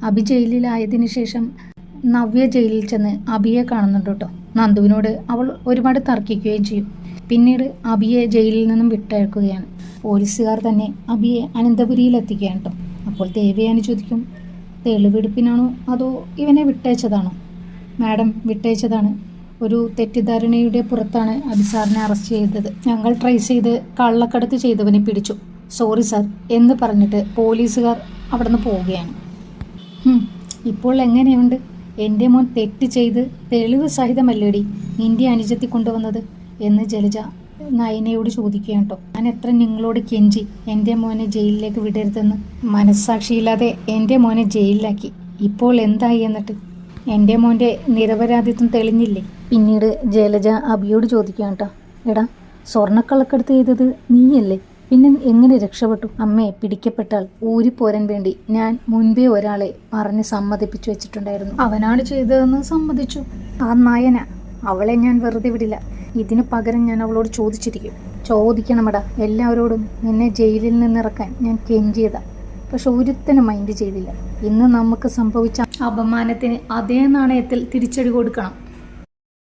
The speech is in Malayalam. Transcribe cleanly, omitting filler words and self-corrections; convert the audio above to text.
അബി ജയിലിലായതിനു ശേഷം നവ്യ ജയിലിൽ ചെന്ന് അബിയെ കാണുന്നുണ്ട് കേട്ടോ. നന്ദുവിനോട് അവൾ ഒരുപാട് തർക്കിക്കുകയും ചെയ്യും. പിന്നീട് അബിയെ ജയിലിൽ നിന്നും വിട്ടയക്കുകയാണ്. പോലീസുകാർ തന്നെ അബിയെ അനന്തപുരിയിൽ എത്തിക്കുകയാണ് കേട്ടോ. അപ്പോൾ ദേവയാനി ചോദിക്കും, തെളിവെടുപ്പിനാണോ അതോ ഇവനെ വിട്ടയച്ചതാണോ? മാഡം, വിട്ടയച്ചതാണ്. ഒരു തെറ്റിദ്ധാരണയുടെ പുറത്താണ് അബി സാറിനെ അറസ്റ്റ് ചെയ്തത്. ഞങ്ങൾ ട്രേസ് ചെയ്ത് കള്ളക്കടത്ത് ചെയ്തവനെ പിടിച്ചു. സോറി സാർ എന്ന് പറഞ്ഞിട്ട് പോലീസുകാർ അവിടെ നിന്ന് പോവുകയാണ്. ഇപ്പോൾ എങ്ങനെയുണ്ട്? എൻ്റെ മോൻ തെറ്റ് ചെയ്ത് തെളിവ് സഹിതമല്ലേടി നിന്റെ അനുജത്തി കൊണ്ടുവന്നത് എന്ന് ജലജ നയനയോട് ചോദിക്കുകയാണ് കേട്ടോ. ഞാൻ എത്ര നിങ്ങളോട് കെഞ്ചി എൻ്റെ മോനെ ജയിലിലേക്ക് വിടരുതെന്ന്. മനസ്സാക്ഷിയില്ലാതെ എൻ്റെ മോനെ ജയിലിലാക്കി. ഇപ്പോൾ എന്തായി എന്നിട്ട്? എൻ്റെ മോൻ്റെ നിരപരാധിത്വം തെളിഞ്ഞില്ലേ? പിന്നീട് ജലജ അബിയോട് ചോദിക്കുകയാണ് കേട്ടോ, എടാ സ്വർണ്ണക്കള്ളക്കടത്ത് ചെയ്തത് നീയല്ലേ? പിന്നെ എങ്ങനെ രക്ഷപ്പെട്ടു? അമ്മയെ പിടിക്കപ്പെട്ടാൽ ഊരിപ്പോരാൻ വേണ്ടി ഞാൻ മുൻപേ ഒരാളെ പറഞ്ഞ് സമ്മതിപ്പിച്ചു വെച്ചിട്ടുണ്ടായിരുന്നു. അവനാണ് ചെയ്തതെന്ന് സമ്മതിച്ചു. ആ നയന, അവളെ ഞാൻ വെറുതെ വിടില്ല. ഇതിന് പകരം ഞാൻ അവളോട് ചോദിക്കണമെടാ. എല്ലാവരോടും നിന്നെ ജയിലിൽ നിന്നിറക്കാൻ ഞാൻ കെഞ്ചിയതാ. പക്ഷെ ഒരുത്തനും മൈൻഡ് ചെയ്തില്ല. ഇന്ന് നമുക്ക് സംഭവിച്ച അപമാനത്തിന് അതേ നാണയത്തിൽ തിരിച്ചടി കൊടുക്കണം.